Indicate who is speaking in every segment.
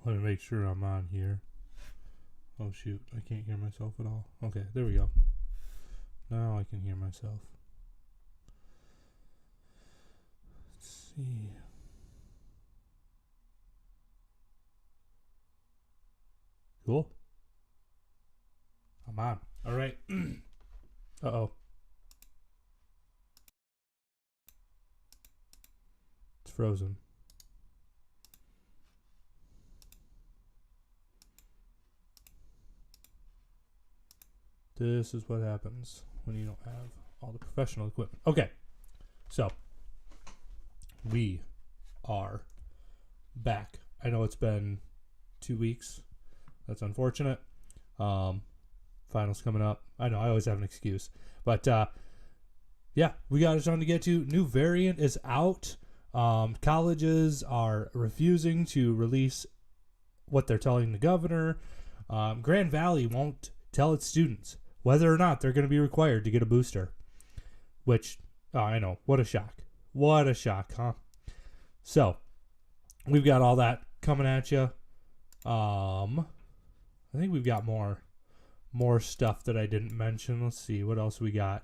Speaker 1: Let me make sure I'm on here. Oh shoot, I can't hear myself at all. Okay, there we go. Now I can hear myself. Let's see. Cool. I'm on. All right. Uh-oh. It's frozen. This is what happens when you don't have all the professional equipment. Okay. So, we are back. I know it's been 2 weeks. That's unfortunate. Finals coming up. I know, I always have an excuse. But, yeah, we got a ton to get to. New variant is out. Colleges are refusing to release what they're telling the governor. Grand Valley won't tell its students whether or not they're going to be required to get a booster. Which, I know, what a shock. What a shock, huh? So, we've got all that coming at you. I think we've got more stuff that I didn't mention. Let's see, what else we got?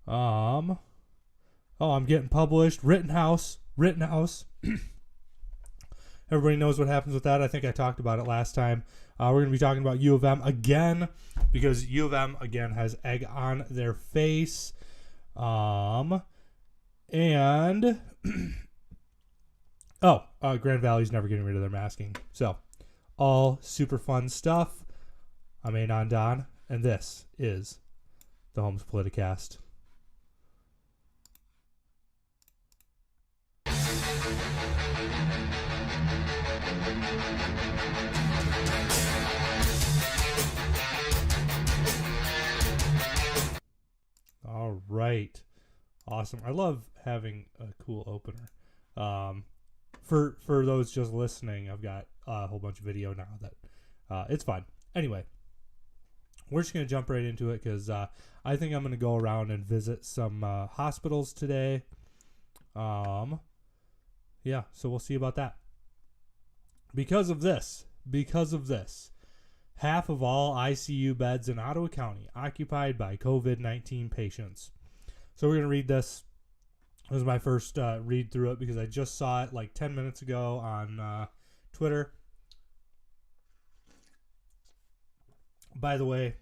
Speaker 1: I'm getting published. Rittenhouse. Everybody knows what happens with that. I think I talked about it last time. We're going to be talking about UofM again because UofM again has egg on their face. Grand Valley's never getting rid of their masking. So, all super fun stuff. I'm Anon, and this is the Homes Politicast. All right. Awesome. I love having a cool opener. For those just listening, I've got a whole bunch of video now that it's fun. Anyway, we're just going to jump right into it because I think I'm going to go around and visit some hospitals today. Yeah, so we'll see about that. Because of this, half of all ICU beds in Ottawa County occupied by COVID-19 patients. So we're going to read this. This was my first read through it because I just saw it like 10 minutes ago on Twitter. By the way,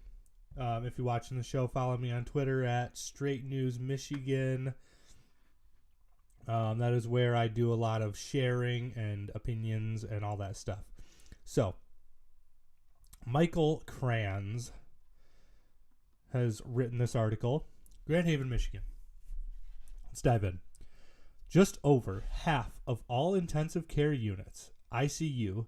Speaker 1: if you're watching the show, follow me on Twitter at Straight News Michigan. That is where I do a lot of sharing and opinions and all that stuff. So, Michael Kranz has written this article. Grand Haven, Michigan. Let's dive in. Just over half of all intensive care units, ICU,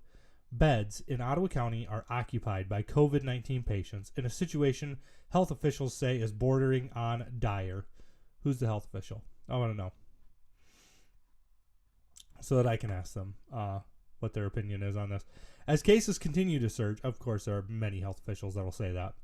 Speaker 1: beds in Ottawa County are occupied by COVID-19 patients in a situation health officials say is bordering on dire. Who's the health official? I want to know. So that I can ask them what their opinion is on this. As cases continue to surge, of course there are many health officials that will say that.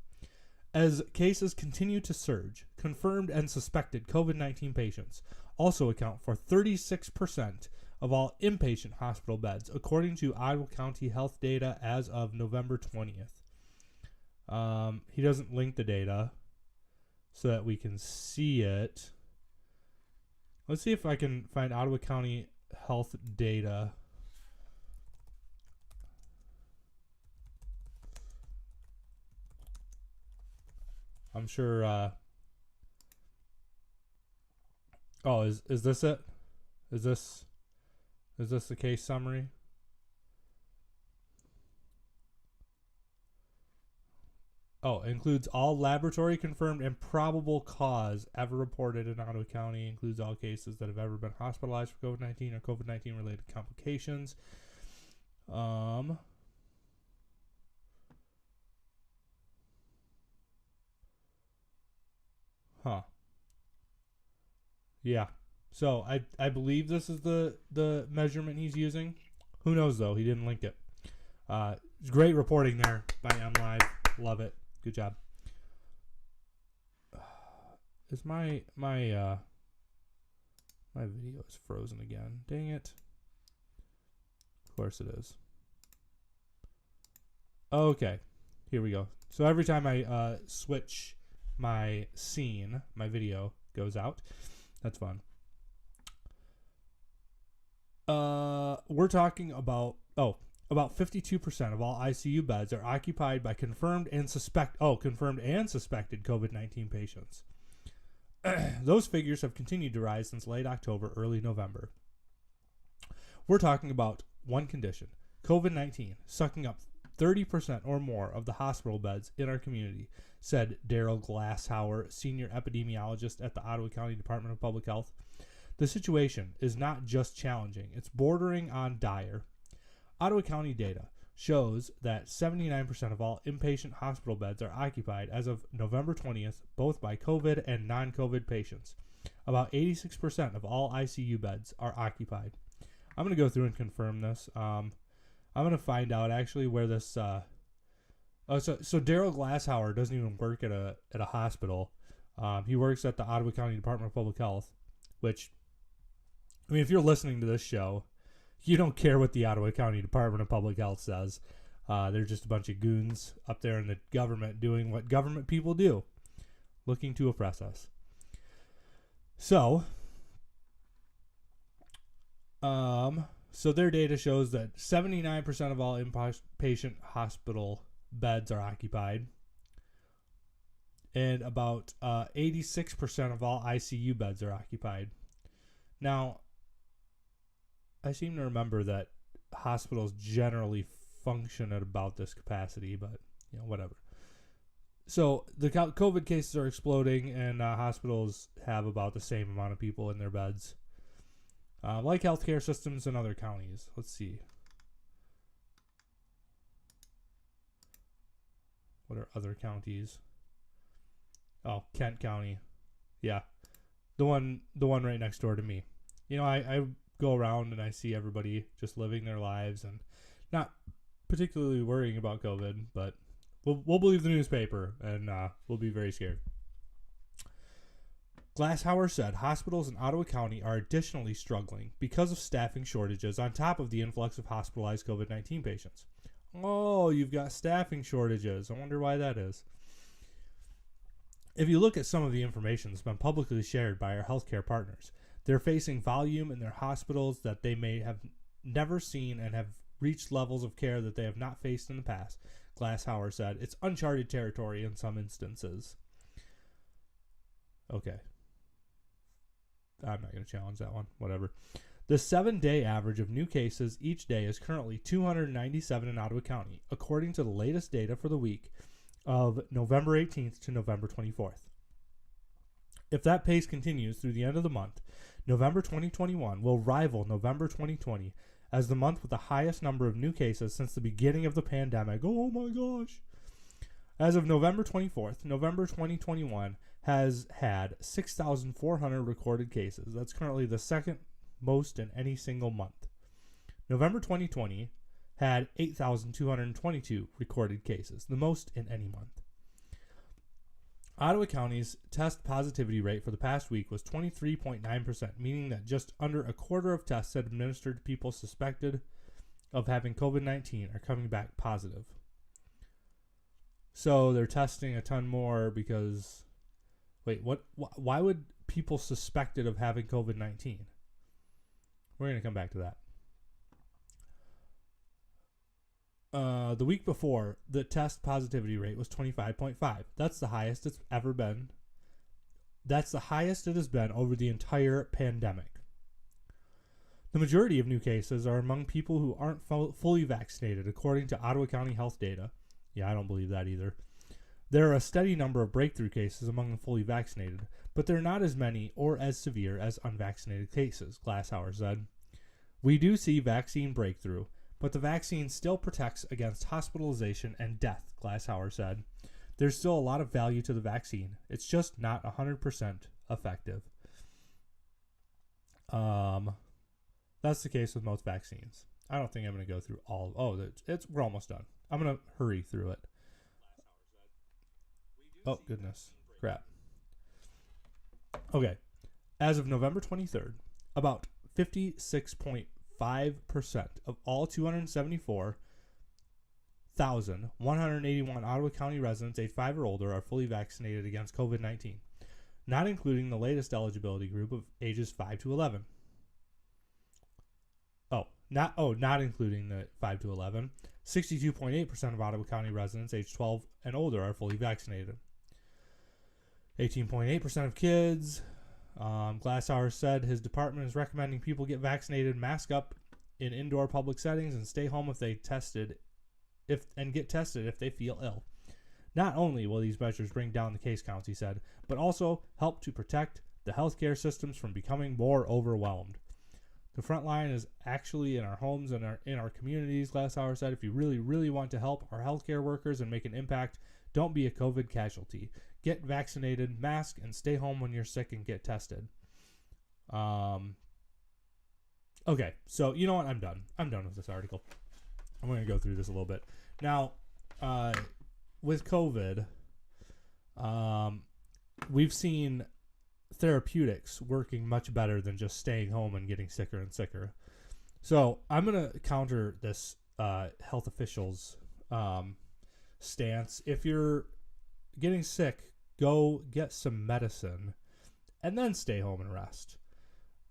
Speaker 1: As cases continue to surge, confirmed and suspected COVID-19 patients also account for 36% of all inpatient hospital beds, according to Ottawa County Health data as of November 20th. He doesn't link the data so that we can see it. Let's see if I can find Ottawa County Health data. I'm sure. Is this it? Is this the case summary? Includes all laboratory confirmed and probable cause ever reported in Ottawa County. Includes all cases that have ever been hospitalized for COVID-19 or COVID-19 related complications. Yeah. So I believe this is the measurement he's using. Who knows though? He didn't link it. Great reporting there by MLive. Love it. Good job. Is my video is frozen again? Dang it. Of course it is. Okay, here we go. So every time I switch my scene, my video goes out. That's fun. We're talking about about 52% of all ICU beds are occupied by confirmed and suspected COVID-19 patients. Those figures have continued to rise since late October, early November. We're talking about one condition, COVID-19, sucking up 30% or more of the hospital beds in our community, said Daryl Glasshauer, senior epidemiologist at the Ottawa County Department of Public Health. The situation is not just challenging, it's bordering on dire. Ottawa County data shows that 79% of all inpatient hospital beds are occupied as of November 20th, both by COVID and non-COVID patients. About 86% of all ICU beds are occupied. I'm going to go through and confirm this. I'm going to find out actually where this... so Daryl Glasshauer doesn't even work at a hospital. He works at the Ottawa County Department of Public Health, which... I mean, if you're listening to this show, you don't care what the Ottawa County Department of Public Health says. They're just a bunch of goons up there in the government doing what government people do, looking to oppress us. So their data shows that 79% of all inpatient hospital beds are occupied, and about 86% of all ICU beds are occupied. Now, I seem to remember that hospitals generally function at about this capacity, but, whatever. So the COVID cases are exploding, and hospitals have about the same amount of people in their beds, like healthcare systems in other counties. Let's see. What are other counties? Oh, Kent County. Yeah. The one right next door to me. I go around and I see everybody just living their lives and not particularly worrying about COVID, but we'll believe the newspaper and we'll be very scared. Glasshauer said hospitals in Ottawa County are additionally struggling because of staffing shortages on top of the influx of hospitalized COVID-19 patients. Oh, you've got staffing shortages. I wonder why that is. If you look at some of the information that's been publicly shared by our healthcare partners, they're facing volume in their hospitals that they may have never seen and have reached levels of care that they have not faced in the past, Glasshauer said. It's uncharted territory in some instances. Okay. I'm not going to challenge that one. Whatever. The 7-day average of new cases each day is currently 297 in Ottawa County, according to the latest data for the week of November 18th to November 24th. If that pace continues through the end of the month, November 2021 will rival November 2020 as the month with the highest number of new cases since the beginning of the pandemic. Oh my gosh. As of November 24th, November 2021 has had 6,400 recorded cases. That's currently the second most in any single month. November 2020 had 8,222 recorded cases, the most in any month. Ottawa County's test positivity rate for the past week was 23.9%, meaning that just under a quarter of tests administered to people suspected of having COVID-19 are coming back positive. So they're testing a ton more because... Wait, what? Why would people suspected of having COVID-19? We're going to come back to that. The week before, the test positivity rate was 25.5. That's the highest it's ever been. That's the highest it has been over the entire pandemic. The majority of new cases are among people who aren't fully vaccinated, according to Ottawa County Health data. Yeah, I don't believe that either. There are a steady number of breakthrough cases among the fully vaccinated, but they're not as many or as severe as unvaccinated cases, Glasshauer said. We do see vaccine breakthrough, but the vaccine still protects against hospitalization and death, Glasshauer said. There's still a lot of value to the vaccine. It's just not 100% effective. That's the case with most vaccines. I don't think I'm going to go through all. We're almost done. I'm going to hurry through it. Oh, goodness. Crap. Okay. As of November 23rd, about 56.5% of all 274 181 Ottawa County residents aged 5 or older are fully vaccinated against COVID-19, not including the latest eligibility group of ages 5 to 11. Not including the 5 to 11. 62.8% of Ottawa County residents aged 12 and older are fully vaccinated. 18.8% of kids. Glasshour said his department is recommending people get vaccinated, mask up in indoor public settings, and stay home if get tested if they feel ill. Not only will these measures bring down the case counts, he said, but also help to protect the healthcare systems from becoming more overwhelmed. The front line is actually in our homes and in our communities, Glasshour said. If you really, really want to help our healthcare workers and make an impact, don't be a COVID casualty. Get vaccinated, mask, and stay home when you're sick and get tested. Okay, so you know what? I'm done. I'm done with this article. I'm going to go through this a little bit. Now, with COVID, we've seen therapeutics working much better than just staying home and getting sicker and sicker. So I'm going to counter this health officials stance. If you're getting sick, go get some medicine and then stay home and rest.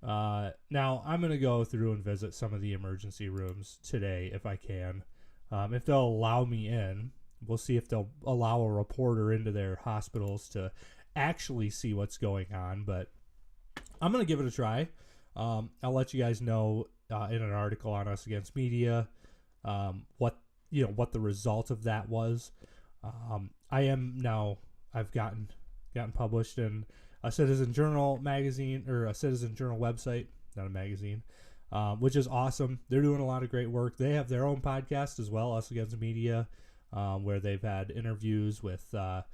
Speaker 1: Now, I'm going to go through and visit some of the emergency rooms today if I can. If they'll allow me in, we'll see if they'll allow a reporter into their hospitals to actually see what's going on. But I'm going to give it a try. I'll let you guys know in an article on Us Against Media what the result of that was. I've gotten published in a Citizen Journal magazine, or a Citizen Journal website, not a magazine, which is awesome. They're doing a lot of great work. They have their own podcast as well, Us Against Media, where they've had interviews with the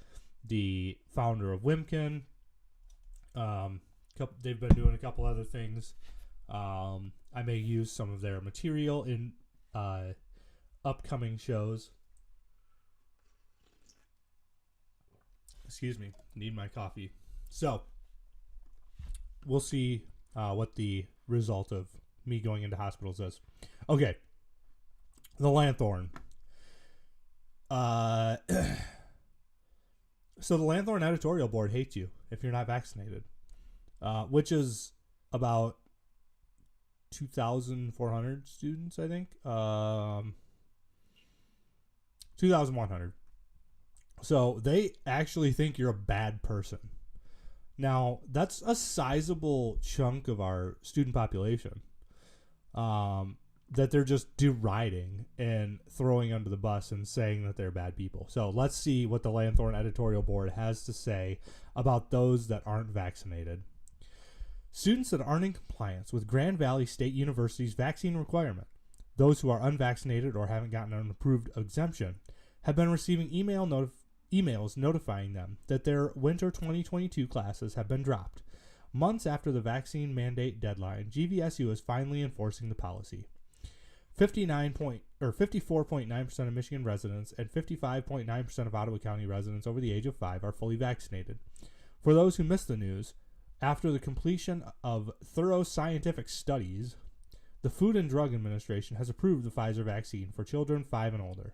Speaker 1: founder of Wimkin. They've been doing a couple other things. I may use some of their material in upcoming shows. Excuse me, need my coffee. So, we'll see what the result of me going into hospitals is. Okay, the Lanthorn. So the Lanthorn editorial board hates you if you're not vaccinated, which is about 2,400 students, I think. 2,100. So they actually think you're a bad person. Now, that's a sizable chunk of our student population that they're just deriding and throwing under the bus and saying that they're bad people. So let's see what the Lanthorn editorial board has to say about those that aren't vaccinated. Students that aren't in compliance with Grand Valley State University's vaccine requirement, those who are unvaccinated or haven't gotten an approved exemption, have been receiving emails notifying them that their winter 2022 classes have been dropped. Months after the vaccine mandate deadline, GVSU is finally enforcing the policy. 54.9% of Michigan residents and 55.9% of Ottawa County residents over the age of 5 are fully vaccinated. For those who missed the news, after the completion of thorough scientific studies, the Food and Drug Administration has approved the Pfizer vaccine for children 5 and older.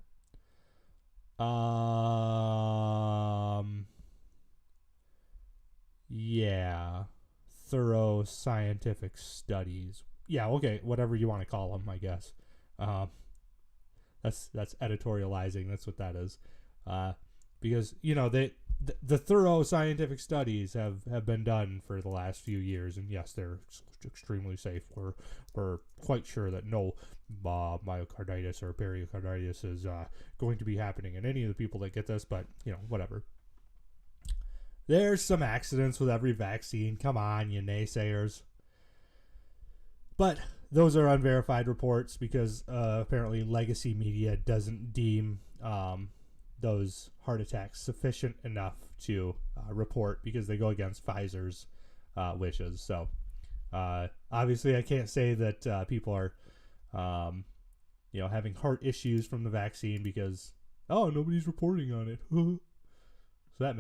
Speaker 1: Yeah. Thorough scientific studies. Yeah, okay, whatever you want to call them, I guess. That's editorializing. That's what that is. Because, the thorough scientific studies have been done for the last few years, and yes, they're extremely safe. We're quite sure that no myocarditis or pericarditis is going to be happening in any of the people that get this, but, whatever. There's some accidents with every vaccine. Come on, you naysayers. But those are unverified reports because apparently legacy media doesn't deem those heart attacks sufficient enough to report because they go against Pfizer's wishes. So obviously I can't say that people are having heart issues from the vaccine because nobody's reporting on it. So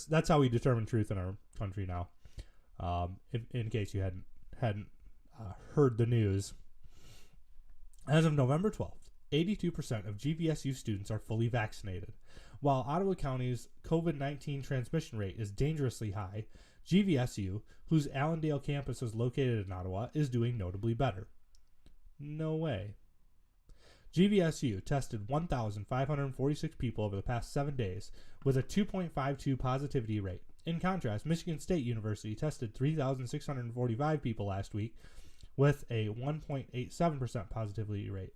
Speaker 1: that's how we determine truth in our country now. In case you hadn't heard the news, as of November 12th, 82% of GVSU students are fully vaccinated. While Ottawa County's COVID-19 transmission rate is dangerously high, GVSU, whose Allendale campus is located in Ottawa, is doing notably better. No way. GVSU tested 1,546 people over the past 7 days with a 2.52 positivity rate. In contrast, Michigan State University tested 3,645 people last week with a 1.87% positivity rate.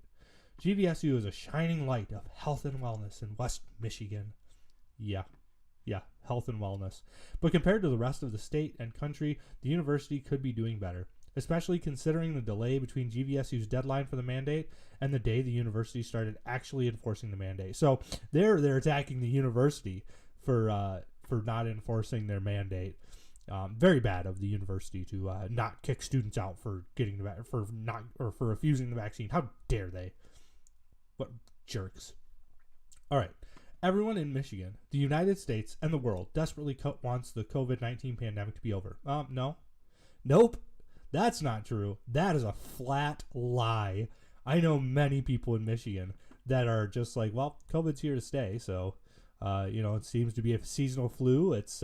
Speaker 1: GVSU is a shining light of health and wellness in West Michigan. Yeah, health and wellness. But compared to the rest of the state and country, the university could be doing better, especially considering the delay between GVSU's deadline for the mandate and the day the university started actually enforcing the mandate. So they're attacking the university for not enforcing their mandate. Very bad of the university to not kick students out for getting the for refusing the vaccine. How dare they? What jerks! All right. Everyone in Michigan, the United States, and the world desperately wants the COVID-19 pandemic to be over. No. Nope. That's not true. That is a flat lie. I know many people in Michigan that are just like, well, COVID's here to stay. So, it seems to be a seasonal flu. It's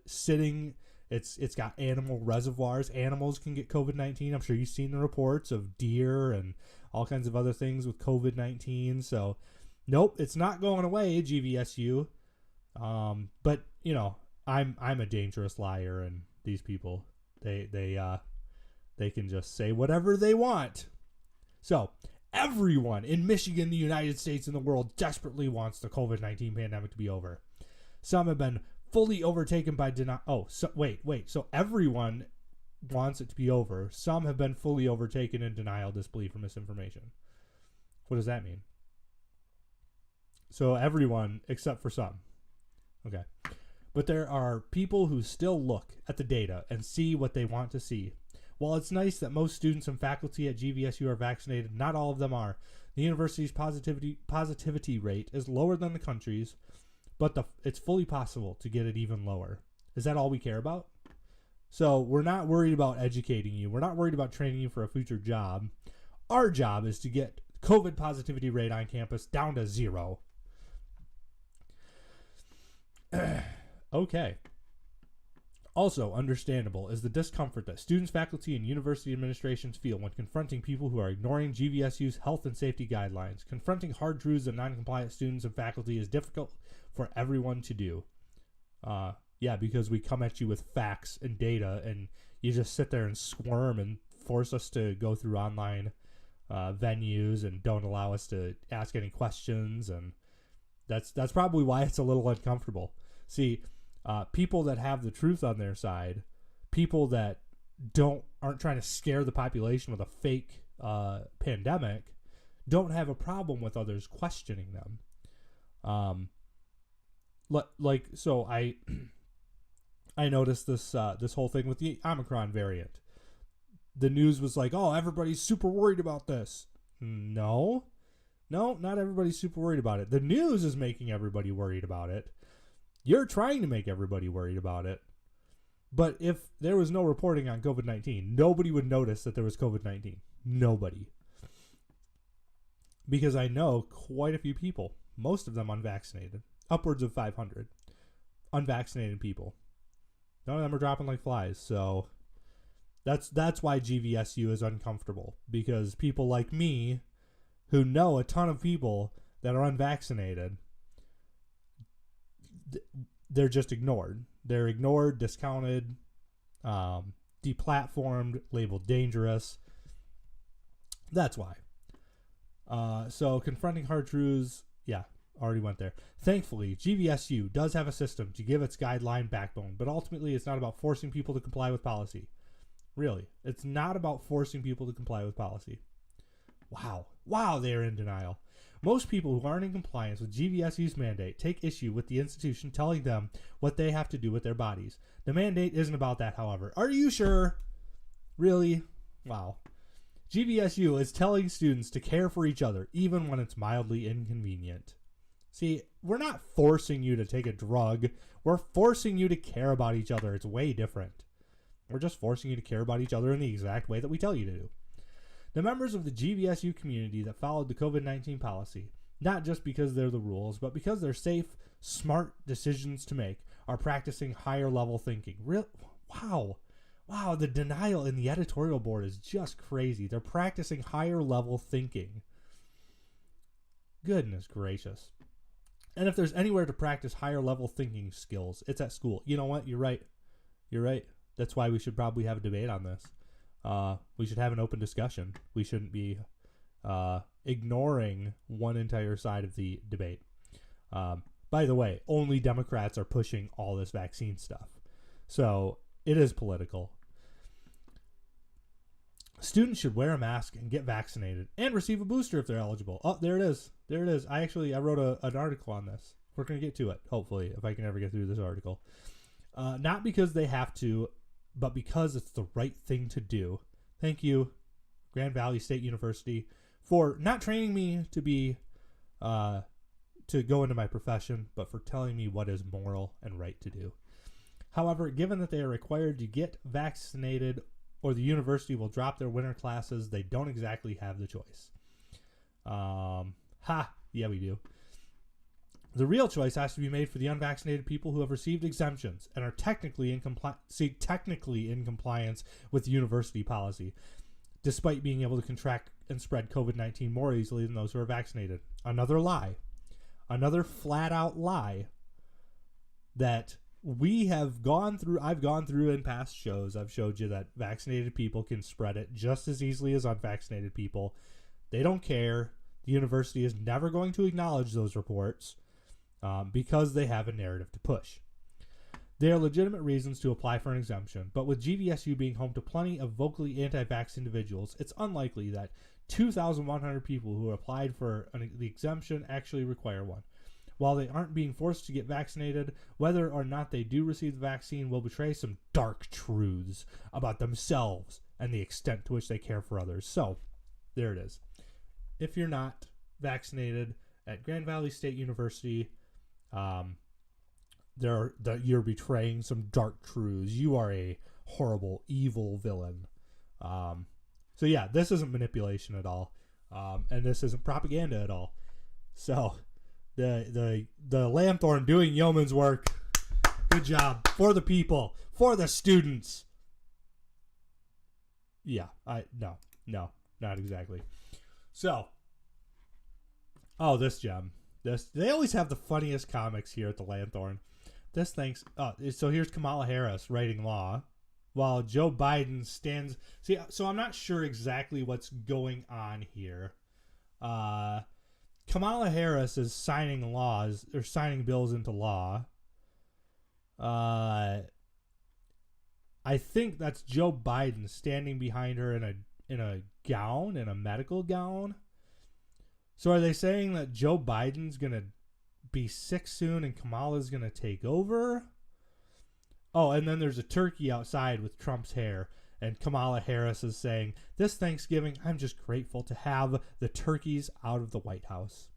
Speaker 1: sitting. It's got animal reservoirs. Animals can get COVID-19. I'm sure you've seen the reports of deer and all kinds of other things with COVID-19. So, nope, it's not going away, GVSU. But I'm a dangerous liar, and these people, they can just say whatever they want. So everyone in Michigan, the United States, and the world desperately wants the COVID-19 pandemic to be over. Some have been fully overtaken by So everyone wants it to be over. Some have been fully overtaken in denial, disbelief, or misinformation. What does that mean? So everyone except for some. Okay. But there are people who still look at the data and see what they want to see. While it's nice that most students and faculty at GVSU are vaccinated, not all of them are. The university's positivity rate is lower than the country's, but it's fully possible to get it even lower. Is that all we care about? So we're not worried about educating you. We're not worried about training you for a future job. Our job is to get COVID positivity rate on campus down to 0. Okay. Also understandable is the discomfort that students, faculty, and university administrations feel when confronting people who are ignoring GVSU's health and safety guidelines. Confronting hard truths of non-compliant students and faculty is difficult for everyone to do. Because we come at you with facts and data, and you just sit there and squirm and force us to go through online venues and don't allow us to ask any questions, and that's probably why it's a little uncomfortable. See, people that have the truth on their side, people that aren't trying to scare the population with a fake pandemic, don't have a problem with others questioning them. So I noticed this whole thing with the Omicron variant. The news was like, oh, everybody's super worried about this. No, not everybody's super worried about it. The news is making everybody worried about it. You're trying to make everybody worried about it. But if there was no reporting on COVID-19, nobody would notice that there was COVID-19. Nobody. Because I know quite a few people, most of them unvaccinated, upwards of 500 unvaccinated people. None of them are dropping like flies. So that's why GVSU is uncomfortable, because people like me who know a ton of people that are unvaccinated, they're just ignored. They're ignored, discounted, deplatformed, labeled dangerous. That's why. So confronting hard truths, already went there. Thankfully, GVSU does have a system to give its guideline backbone, but ultimately it's not about forcing people to comply with policy. Really, it's not about forcing people to comply with policy. Wow, they are in denial. Most people who aren't in compliance with GVSU's mandate take issue with the institution telling them what they have to do with their bodies. The mandate isn't about that, however. Are you sure? Really? Wow. GVSU is telling students to care for each other, even when it's mildly inconvenient. See, we're not forcing you to take a drug. We're forcing you to care about each other. It's way different. We're just forcing you to care about each other in the exact way that we tell you to do. The members of the GVSU community that followed the COVID-19 policy, not just because they're the rules, but because they're safe, smart decisions to make, are practicing higher level thinking. Wow, the denial in the editorial board is just crazy. They're practicing higher level thinking. Goodness gracious. And if there's anywhere to practice higher level thinking skills, it's at school. You know what? You're right. That's why we should probably have a debate on this. We should have an open discussion. We shouldn't be ignoring one entire side of the debate. By the way, only Democrats are pushing all this vaccine stuff. So it is political. Students should wear a mask and get vaccinated and receive a booster if they're eligible. Oh, there it is. I wrote an article on this. We're going to get to it, hopefully, if I can ever get through this article. Not because they have to, but because it's the right thing to do. Thank you, Grand Valley State University, for not training me to be to go into my profession, but for telling me what is moral and right to do. However, given that they are required to get vaccinated or the university will drop their winter classes, they don't exactly have the choice. Yeah, we do. The real choice has to be made for the unvaccinated people who have received exemptions and are technically in compliance with the university policy, despite being able to contract and spread COVID-19 more easily than those who are vaccinated. Another lie. Another flat-out lie that we have gone through. I've gone through in past shows. I've showed you that vaccinated people can spread it just as easily as unvaccinated people. They don't care. The university is never going to acknowledge those reports because they have a narrative to push. There are legitimate reasons to apply for an exemption, but with GVSU being home to plenty of vocally anti-vax individuals, it's unlikely that 2,100 people who applied for the exemption actually require one. While they aren't being forced to get vaccinated, whether or not they do receive the vaccine will betray some dark truths about themselves and the extent to which they care for others. So, there it is. If you're not vaccinated at Grand Valley State University, you're betraying some dark truths. You are a horrible, evil villain. So yeah, this isn't manipulation at all, and this isn't propaganda at all. So the Lanthorn doing yeoman's work. Good job for the people, for the students. Yeah, no, not exactly. So, this gem. They always have the funniest comics here at the Lanthorn. So here's Kamala Harris writing law while Joe Biden stands. See, so I'm not sure exactly what's going on here. Kamala Harris is signing laws or signing bills into law. I think that's Joe Biden standing behind her in a gown, in a medical gown. So are they saying that Joe Biden's going to be sick soon and Kamala's going to take over? Oh, and then there's a turkey outside with Trump's hair. And Kamala Harris is saying, this Thanksgiving, I'm just grateful to have the turkeys out of the White House.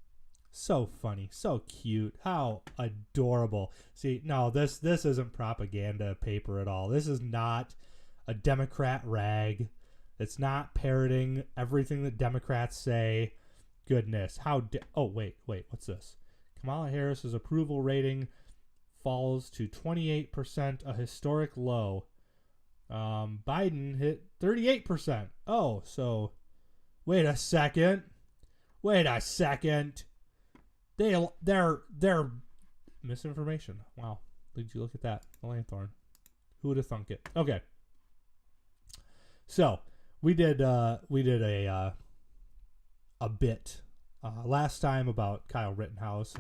Speaker 1: So funny, so cute, how adorable. See, no, this isn't propaganda paper at all. This is not a Democrat rag. It's not parroting everything that Democrats say. Goodness, wait, what's this? Kamala Harris's approval rating falls to 28%, a historic low. Biden hit 38%. Oh, so wait a second. They're misinformation. Wow. Did you look at that? The Lanthorn. Who would have thunk it? Okay. So we did a bit last time about Kyle Rittenhouse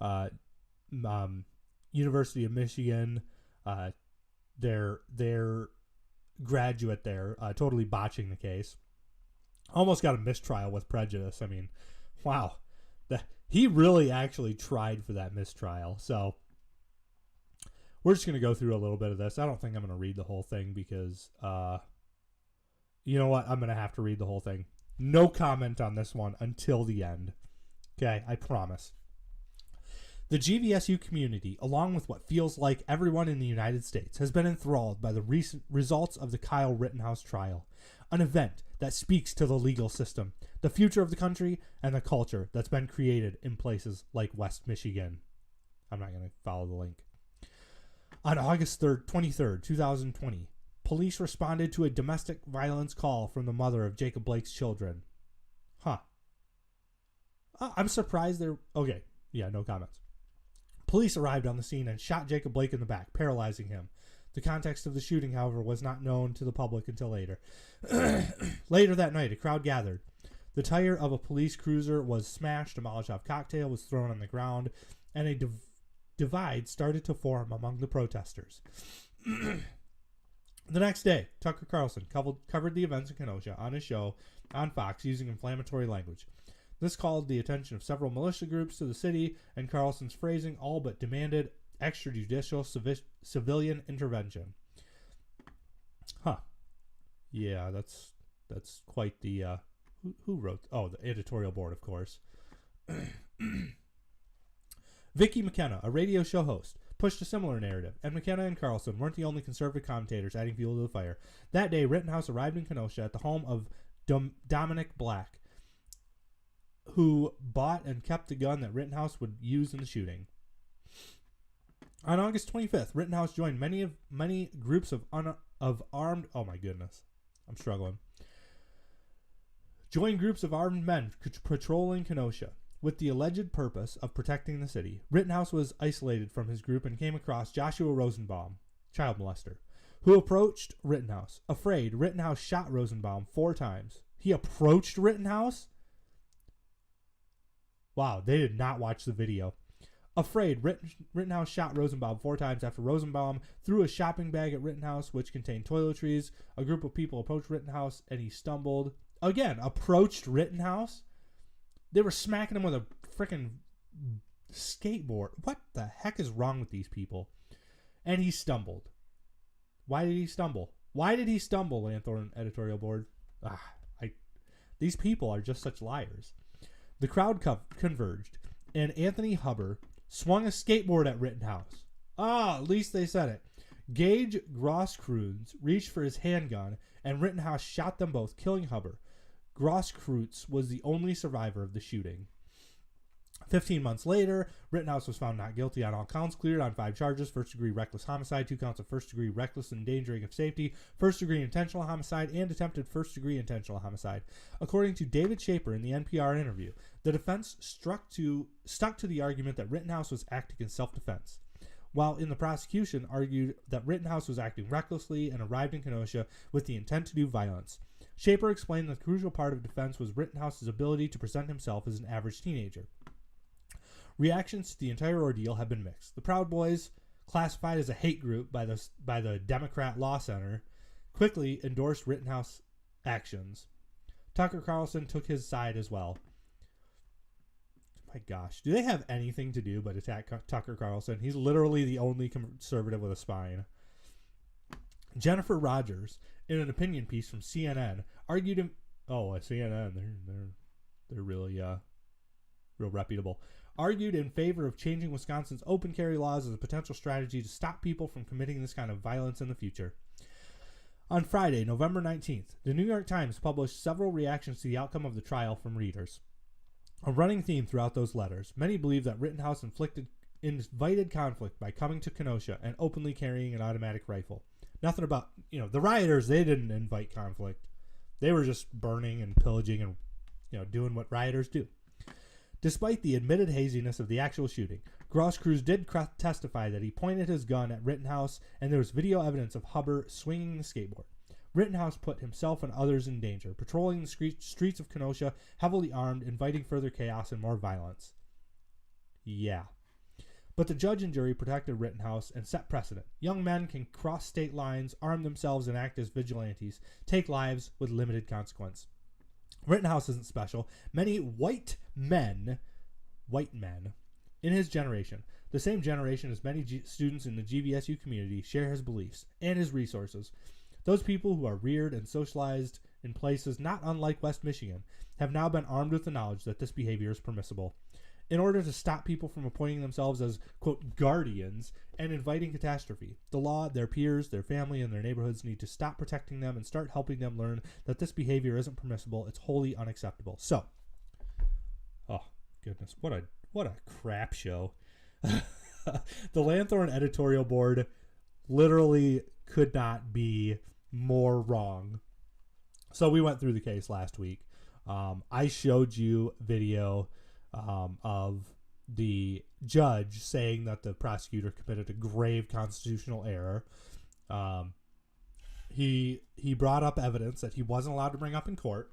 Speaker 1: and University of Michigan, their graduate there, totally botching the case. Almost got a mistrial with prejudice. I mean, wow. He really actually tried for that mistrial. So we're just going to go through a little bit of this. I don't think I'm going to read the whole thing because, you know what? I'm going to have to read the whole thing. No comment on this one until the end. Okay, I promise. The GVSU community, along with what feels like everyone in the United States, has been enthralled by the recent results of the Kyle Rittenhouse trial, an event that speaks to the legal system, the future of the country, and the culture that's been created in places like West Michigan. I'm not going to follow the link. On August 23rd, 2020, police responded to a domestic violence call from the mother of Jacob Blake's children. I'm surprised they're... Okay, yeah, no comments. Police arrived on the scene and shot Jacob Blake in the back, paralyzing him. The context of the shooting, however, was not known to the public until later. Later that night, a crowd gathered. The tire of a police cruiser was smashed, a Molotov cocktail was thrown on the ground, and a divide started to form among the protesters. The next day, Tucker Carlson covered the events in Kenosha on his show on Fox using inflammatory language. This called the attention of several militia groups to the city, and Carlson's phrasing all but demanded extrajudicial civilian intervention. Yeah, that's quite the... Who wrote... Oh, the editorial board, of course. Vicky McKenna, a radio show host, pushed a similar narrative, and McKenna and Carlson weren't the only conservative commentators adding fuel to the fire. That day, Rittenhouse arrived in Kenosha at the home of Dominic Black, who bought and kept the gun that Rittenhouse would use in the shooting. On August 25th, Rittenhouse joined many groups of armed... Oh my goodness. I'm struggling. Joined groups of armed men patrolling Kenosha with the alleged purpose of protecting the city. Rittenhouse was isolated from his group and came across Joshua Rosenbaum, child molester, who approached Rittenhouse. Afraid, Rittenhouse shot Rosenbaum 4 times. He approached Rittenhouse? Wow, they did not watch the video. Afraid, Rittenhouse shot Rosenbaum 4 times after Rosenbaum threw a shopping bag at Rittenhouse, which contained toiletries. A group of people approached Rittenhouse, and he stumbled. Again, approached Rittenhouse? They were smacking him with a freaking skateboard. What the heck is wrong with these people? And he stumbled. Why did he stumble? Why did he stumble, Lanthorn editorial board? These people are just such liars. The crowd converged, and Anthony Huber swung a skateboard at Rittenhouse. At least they said it. Gage Grosskreutz reached for his handgun, and Rittenhouse shot them both, killing Huber. Grosskreutz was the only survivor of the shooting. 15 months later, Rittenhouse was found not guilty on all counts, cleared on 5 charges: first-degree reckless homicide, 2 counts of first-degree reckless endangering of safety, first-degree intentional homicide, and attempted first-degree intentional homicide. According to David Shaper in the NPR interview, the defense stuck to the argument that Rittenhouse was acting in self-defense, while in the prosecution argued that Rittenhouse was acting recklessly and arrived in Kenosha with the intent to do violence. Shaper explained that the crucial part of defense was Rittenhouse's ability to present himself as an average teenager. Reactions to the entire ordeal have been mixed. The Proud Boys, classified as a hate group by the Democrat Law Center, quickly endorsed Rittenhouse actions. Tucker Carlson took his side as well. My gosh, do they have anything to do but attack Tucker Carlson? He's literally the only conservative with a spine. Jennifer Rogers, in an opinion piece from CNN, argued in... CNN, they're really real reputable. Argued in favor of changing Wisconsin's open carry laws as a potential strategy to stop people from committing this kind of violence in the future. On Friday, November 19th, the New York Times published several reactions to the outcome of the trial from readers. A running theme throughout those letters: many believe that Rittenhouse invited conflict by coming to Kenosha and openly carrying an automatic rifle. Nothing about, the rioters, they didn't invite conflict. They were just burning and pillaging and, doing what rioters do. Despite the admitted haziness of the actual shooting, Grosskreutz did testify that he pointed his gun at Rittenhouse, and there was video evidence of Huber swinging the skateboard. Rittenhouse put himself and others in danger, patrolling the streets of Kenosha, heavily armed, inviting further chaos and more violence. Yeah. But the judge and jury protected Rittenhouse and set precedent. Young men can cross state lines, arm themselves, and act as vigilantes, take lives with limited consequence. Rittenhouse isn't special. Many white men in his generation, the same generation as many students in the GVSU community, share his beliefs and his resources. Those people who are reared and socialized in places not unlike West Michigan have now been armed with the knowledge that this behavior is permissible. in order to stop people from appointing themselves as, quote, guardians and inviting catastrophe. The law, their peers, their family, and their neighborhoods need to stop protecting them and start helping them learn that this behavior isn't permissible. It's wholly unacceptable. So, oh, goodness, what a crap show. The Lanthorn editorial board literally could not be more wrong. So we went through the case last week. I showed you video of the judge saying that the prosecutor committed a grave constitutional error. He brought up evidence that he wasn't allowed to bring up in court.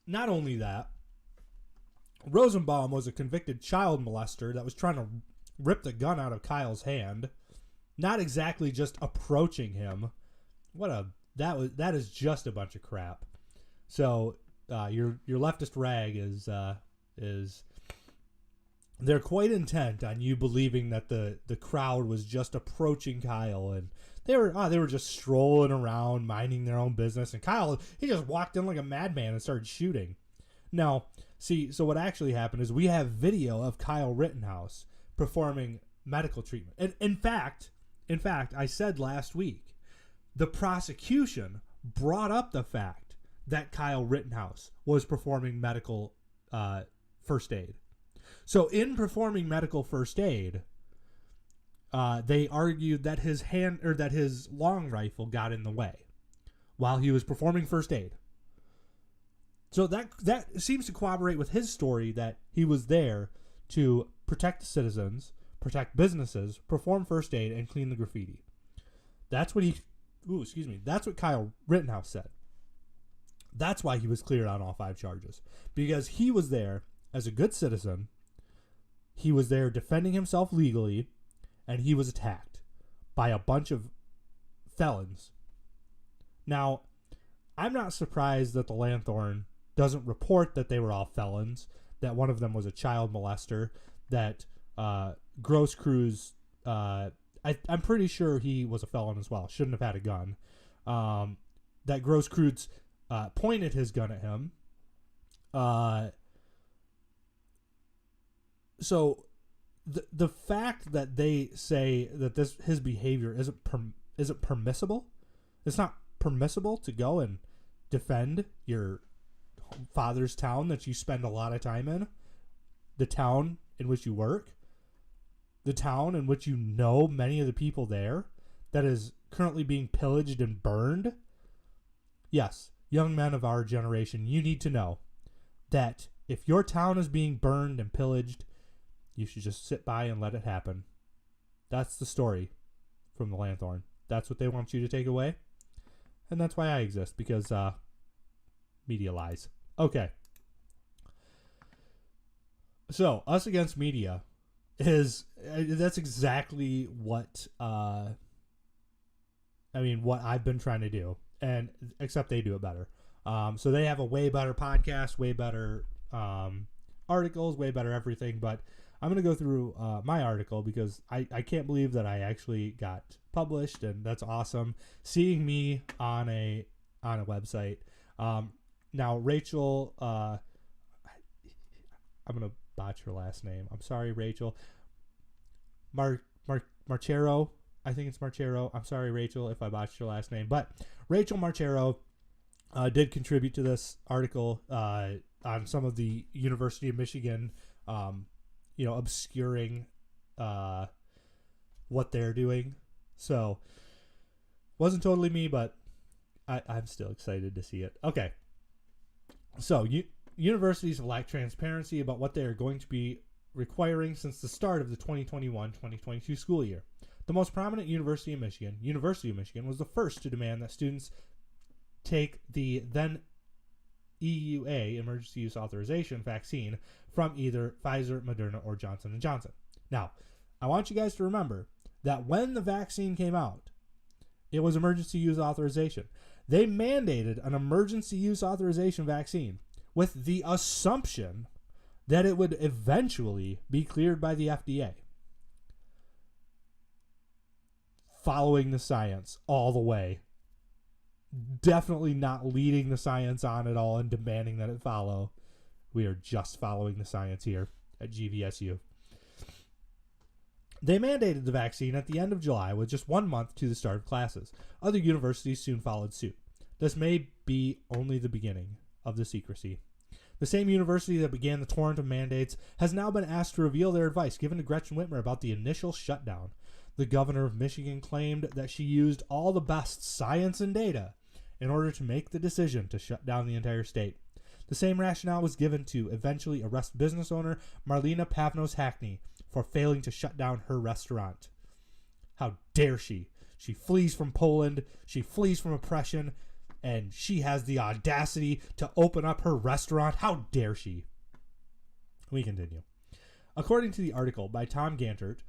Speaker 1: Not only that, Rosenbaum was a convicted child molester that was trying to rip the gun out of Kyle's hand, not exactly just approaching him. That is just a bunch of crap. So your leftist rag is they're quite intent on you believing that the crowd was just approaching Kyle, and they were just strolling around minding their own business, and Kyle, he just walked in like a madman and started shooting. Now, see, so what actually happened is we have video of Kyle Rittenhouse performing medical treatment. And in fact, I said last week, the prosecution brought up the fact that Kyle Rittenhouse was performing medical first aid. So in performing medical first aid, they argued that his long rifle got in the way while he was performing first aid. So that seems to corroborate with his story that he was there to protect the citizens, protect businesses, perform first aid, and clean the graffiti. That's what That's what Kyle Rittenhouse said. That's why he was cleared on all 5 charges. Because he was there as a good citizen, he was there defending himself legally, and he was attacked by a bunch of felons. Now, I'm not surprised that the Lanthorn doesn't report that they were all felons, that one of them was a child molester, that Gross Cruz, I'm pretty sure he was a felon as well, shouldn't have had a gun, that Gross Cruz pointed his gun at him. So the fact that they say that his behavior isn't permissible, it's not permissible to go and defend your father's town that you spend a lot of time in, the town in which you work, the town in which you know many of the people there, that is currently being pillaged and burned. Yes, young men of our generation, you need to know that if your town is being burned and pillaged, you should just sit by and let it happen. That's the story from the Lanthorn. That's what they want you to take away. And that's why I exist, because media lies. Okay. So, us against media that's exactly what what I've been trying to do, and except they do it better. So they have a way better podcast, way better articles, way better everything, but I'm going to go through my article because I can't believe that I actually got published, and that's awesome. Seeing me on a website. Now, Rachel, I'm going to botch her last name. I'm sorry, Rachel. Marchero. I think it's Marchero. I'm sorry, Rachel, if I botched your last name. But Rachel Marchero did contribute to this article on some of the University of Michigan, obscuring what they're doing. So, wasn't totally me, but I'm still excited to see it. Okay. So, universities have lacked transparency about what they are going to be requiring since the start of the 2021-2022 school year. The most prominent University of Michigan, was the first to demand that students take the then EUA, Emergency Use Authorization, vaccine from either Pfizer, Moderna, or Johnson & Johnson. Now, I want you guys to remember that when the vaccine came out, it was Emergency Use Authorization. They mandated an Emergency Use Authorization vaccine with the assumption that it would eventually be cleared by the FDA. Following the science all the way. definitely not leading the science on at all and demanding that it follow. We are just following the science here at GVSU. They mandated the vaccine at the end of July with just 1 month to the start of classes. Other universities soon followed suit. This may be only the beginning of the secrecy. The same university that began the torrent of mandates has now been asked to reveal their advice given to Gretchen Whitmer about the initial shutdown. The governor of Michigan claimed that she used all the best science and data in order to make the decision to shut down the entire state. The same rationale was given to eventually arrest business owner Marlena Pavnos Hackney for failing to shut down her restaurant. How dare she? She flees from Poland, she flees from oppression, and she has the audacity to open up her restaurant. How dare she? We continue. According to the article by Tom Gantert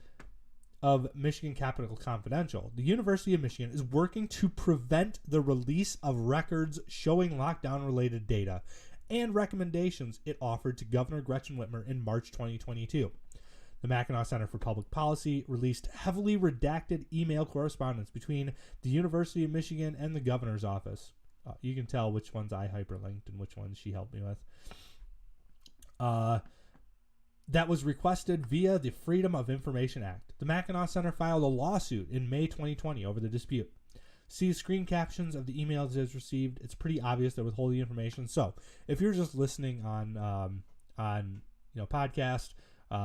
Speaker 1: of Michigan Capital Confidential, the University of Michigan is working to prevent the release of records showing lockdown-related data and recommendations it offered to Governor Gretchen Whitmer in March 2022. The Mackinac Center for Public Policy released heavily redacted email correspondence between the University of Michigan and the governor's office. You can tell which ones I hyperlinked and which ones she helped me with. That was requested via the Freedom of Information Act. The Mackinac Center filed a lawsuit in May 2020 over the dispute. See screen captions of the emails it has received. It's pretty obvious they're withholding information. So if you're just listening on podcast,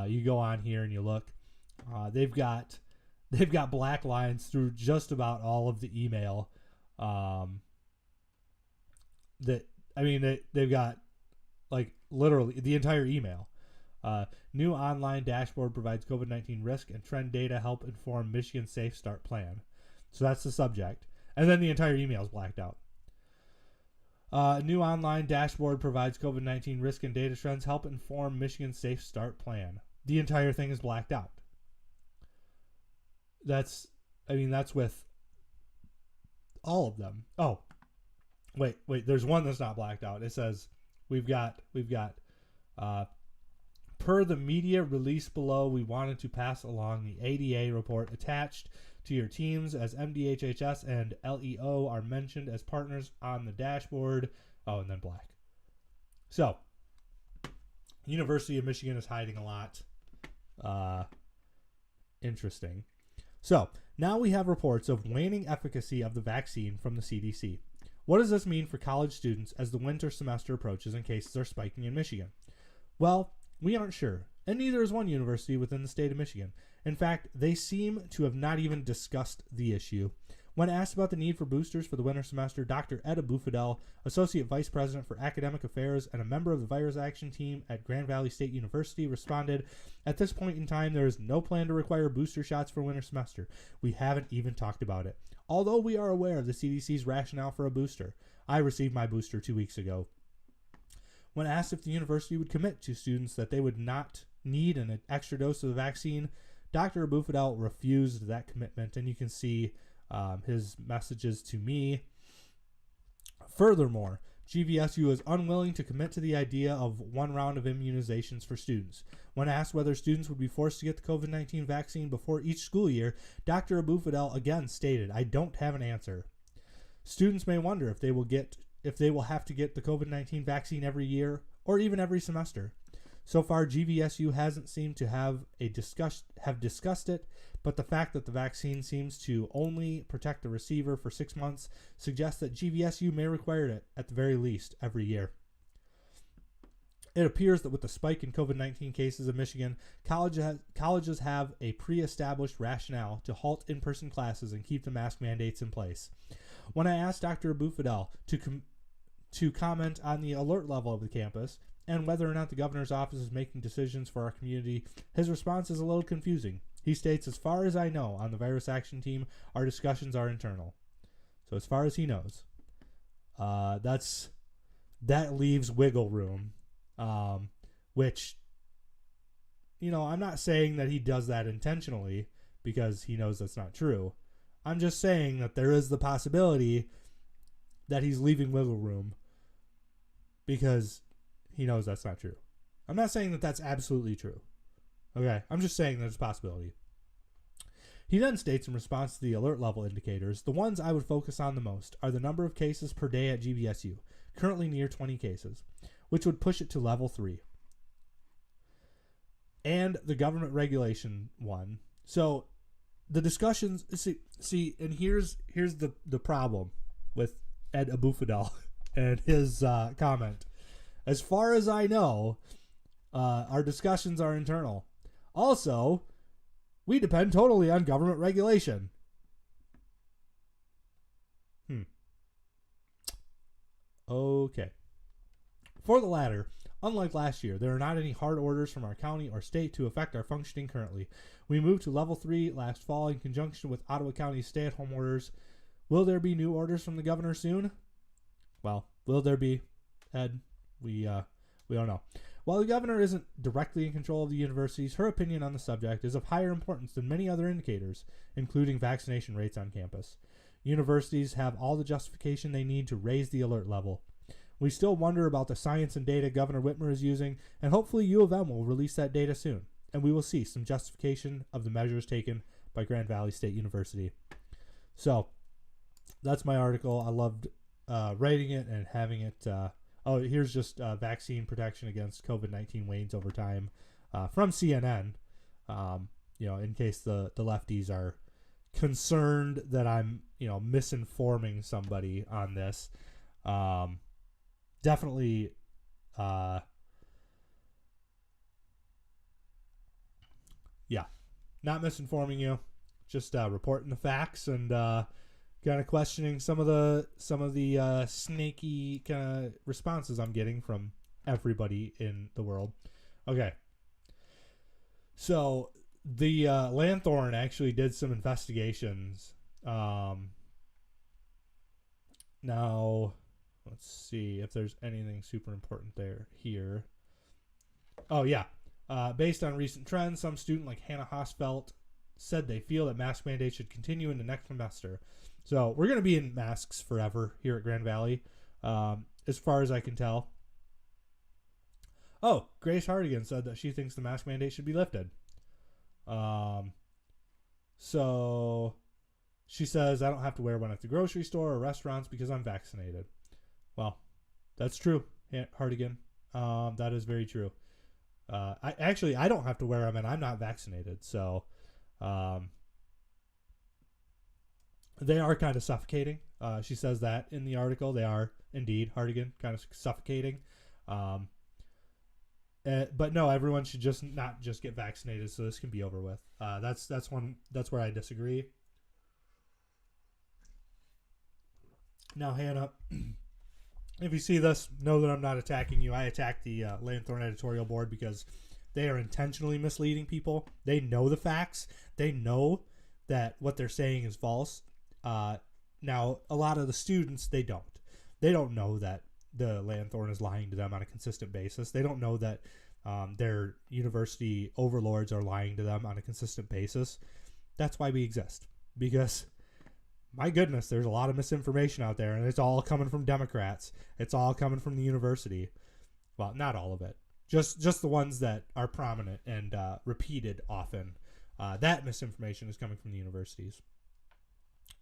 Speaker 1: you go on here and you look. They've got black lines through just about all of the email. They've got like literally the entire email. New online dashboard provides COVID-19 risk and trend data help inform Michigan Safe Start plan. So that's the subject. And then the entire email is blacked out. New online dashboard provides COVID-19 risk and data trends help inform Michigan Safe Start plan. The entire thing is blacked out. That's with all of them. Oh, wait. There's one that's not blacked out. It says we've got per the media release below, we wanted to pass along the ADA report attached to your teams as MDHHS and LEO are mentioned as partners on the dashboard. Oh, and then black. So, University of Michigan is hiding a lot. Interesting. So, now we have reports of waning efficacy of the vaccine from the CDC. What does this mean for college students as the winter semester approaches and cases are spiking in Michigan? Well, we aren't sure, and neither is one university within the state of Michigan. In fact, they seem to have not even discussed the issue. When asked about the need for boosters for the winter semester, Dr. Etta Bufadel, Associate Vice President for Academic Affairs and a member of the Virus Action Team at Grand Valley State University, responded, "At this point in time, there is no plan to require booster shots for winter semester. We haven't even talked about it. Although we are aware of the CDC's rationale for a booster. I received my booster 2 weeks ago." When asked if the university would commit to students that they would not need an extra dose of the vaccine, Dr. Bufadel refused that commitment, and you can see his messages to me. Furthermore, GVSU is unwilling to commit to the idea of one round of immunizations for students. When asked whether students would be forced to get the COVID-19 vaccine before each school year, Dr. Bufadel again stated, "I don't have an answer." Students may wonder if they will have to get the COVID-19 vaccine every year or even every semester. So far, GVSU hasn't seemed to have discussed it, but the fact that the vaccine seems to only protect the receiver for 6 months suggests that GVSU may require it, at the very least, every year. It appears that with the spike in COVID-19 cases in Michigan, colleges have a pre-established rationale to halt in-person classes and keep the mask mandates in place. When I asked Dr. Bufadel to comment on the alert level of the campus and whether or not the governor's office is making decisions for our community, his response is a little confusing. He states, "As far as I know, on the Virus Action Team, our discussions are internal." So as far as he knows, that leaves wiggle room, which, I'm not saying that he does that intentionally because he knows that's not true. I'm just saying that there is the possibility that he's leaving wiggle room because he knows that's not true. I'm not saying that that's absolutely true. Okay, I'm just saying there's a possibility. He then states in response to the alert level indicators, the ones I would focus on the most are the number of cases per day at GVSU, currently near 20 cases, which would push it to level 3. And the government regulation one. So the discussions, see, and here's the problem with Ed Abufadel and his comment. As far as I know, our discussions are internal. Also, we depend totally on government regulation. Okay. For the latter, unlike last year, there are not any hard orders from our county or state to affect our functioning currently. We moved to level 3 last fall in conjunction with Ottawa County's stay-at-home orders. Will there be new orders from the governor soon? Well, will there be, Ed? We don't know. While the governor isn't directly in control of the universities, her opinion on the subject is of higher importance than many other indicators, including vaccination rates on campus. Universities have all the justification they need to raise the alert level. We still wonder about the science and data Governor Whitmer is using, and hopefully UofM will release that data soon, and we will see some justification of the measures taken by Grand Valley State University. So, that's my article. I loved writing it and having it. Here's just vaccine protection against COVID-19 wanes over time from CNN. In case the lefties are concerned that I'm, misinforming somebody on this. Definitely, not misinforming you, just reporting the facts and kind of questioning some of the snaky kind of responses I'm getting from everybody in the world. Okay, so the Lanthorn actually did some investigations. Now, let's see if there's anything super important here. Oh, yeah. Based on recent trends, some student like Hannah Hosfeld said they feel that mask mandates should continue in the next semester. So we're going to be in masks forever here at Grand Valley, as far as I can tell. Oh, Grace Hardigan said that she thinks the mask mandate should be lifted. So she says, I don't have to wear one at the grocery store or restaurants because I'm vaccinated. Well, that's true, Hardigan. That is very true. I don't have to wear them, and I'm not vaccinated. So they are kind of suffocating. She says that in the article. They are indeed, Hardigan, kind of suffocating. But no, everyone should not just get vaccinated, so this can be over with. That's where I disagree. Now, Hannah, if you see this, know that I'm not attacking you. I attack the Lanthorn editorial board because they are intentionally misleading people. They know the facts. They know that what they're saying is false. Now, a lot of the students, they don't. They don't know that the Lanthorn is lying to them on a consistent basis. They don't know that their university overlords are lying to them on a consistent basis. That's why we exist. Because, my goodness, there's a lot of misinformation out there, and it's all coming from Democrats. It's all coming from the university. Well, not all of it. Just the ones that are prominent and repeated often. That misinformation is coming from the universities.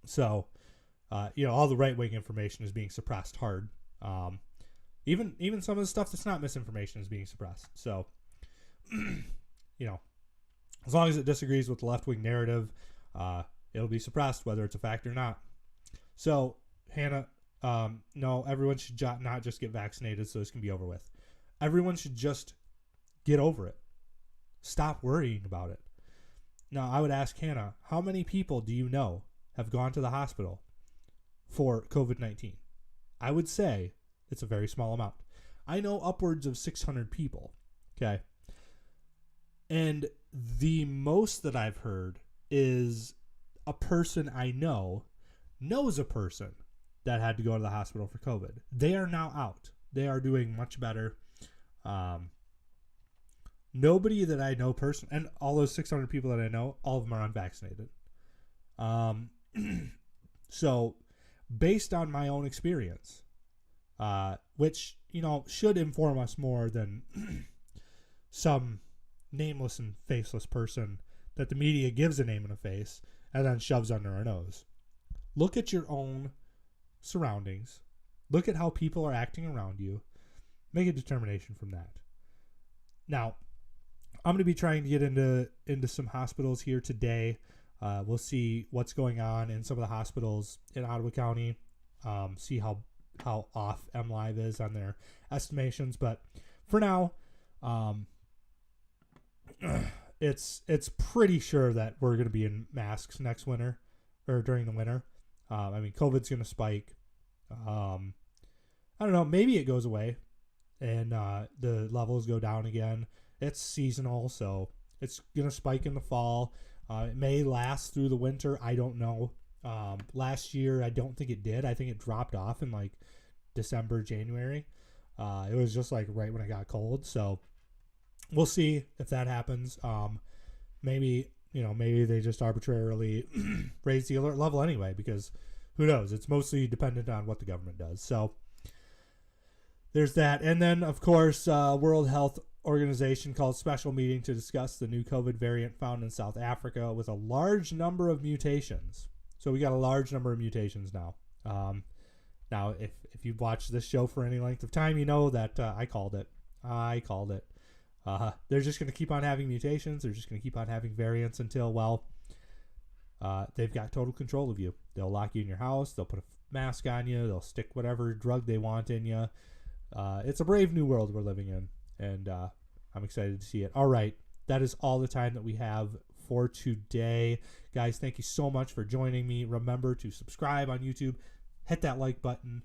Speaker 1: So, all the right-wing information is being suppressed hard. Even some of the stuff that's not misinformation is being suppressed. So, as long as it disagrees with the left-wing narrative, it'll be suppressed, whether it's a fact or not. So, Hannah, no, everyone should not just get vaccinated so this can be over with. Everyone should just get over it. Stop worrying about it. Now, I would ask Hannah, how many people do you know have gone to the hospital for COVID-19? I would say it's a very small amount. I know upwards of 600 people. Okay. And the most that I've heard is a person I know knows a person that had to go to the hospital for COVID. They are now out. They are doing much better. Nobody that I know personally, and all those 600 people that I know, all of them are unvaccinated. So, based on my own experience, which, should inform us more than some nameless and faceless person that the media gives a name and a face and then shoves under our nose. Look at your own surroundings. Look at how people are acting around you. Make a determination from that. Now, I'm going to be trying to get into some hospitals here today. We'll see what's going on in some of the hospitals in Ottawa County. See how off MLive is on their estimations. But for now, it's pretty sure that we're going to be in masks next winter or during the winter. I mean, COVID's going to spike. I don't know. Maybe it goes away and the levels go down again. It's seasonal, so it's going to spike in the fall. It may last through the winter. I don't know. Last year, I don't think it did. I think it dropped off in like December, January. It was just like right when it got cold. So we'll see if that happens. Maybe they just arbitrarily raise the alert level anyway, because who knows? It's mostly dependent on what the government does. So there's that. And then, of course, World Health Organization called special meeting to discuss the new COVID variant found in South Africa with a large number of mutations. So we got a large number of mutations now. Now, if you've watched this show for any length of time, you know that I called it. They're just going to keep on having mutations. They're just going to keep on having variants until, they've got total control of you. They'll lock you in your house. They'll put a mask on you. They'll stick whatever drug they want in you. It's a brave new world we're living in, and I'm excited to see it. All right, that is all the time that we have for today. Guys, thank you so much for joining me. Remember to subscribe on YouTube. Hit that like button.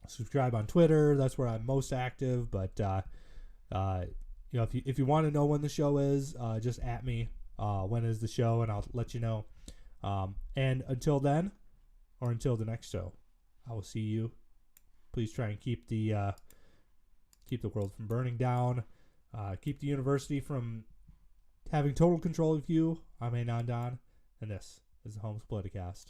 Speaker 1: Subscribe on Twitter. That's where I'm most active. But if you want to know when the show is, just at me. When is the show, and I'll let you know. And until then, or until the next show, I will see you. Please try and keep the world from burning down. Keep the university from having total control of you. I'm Anon, and this is the Homes Politicast.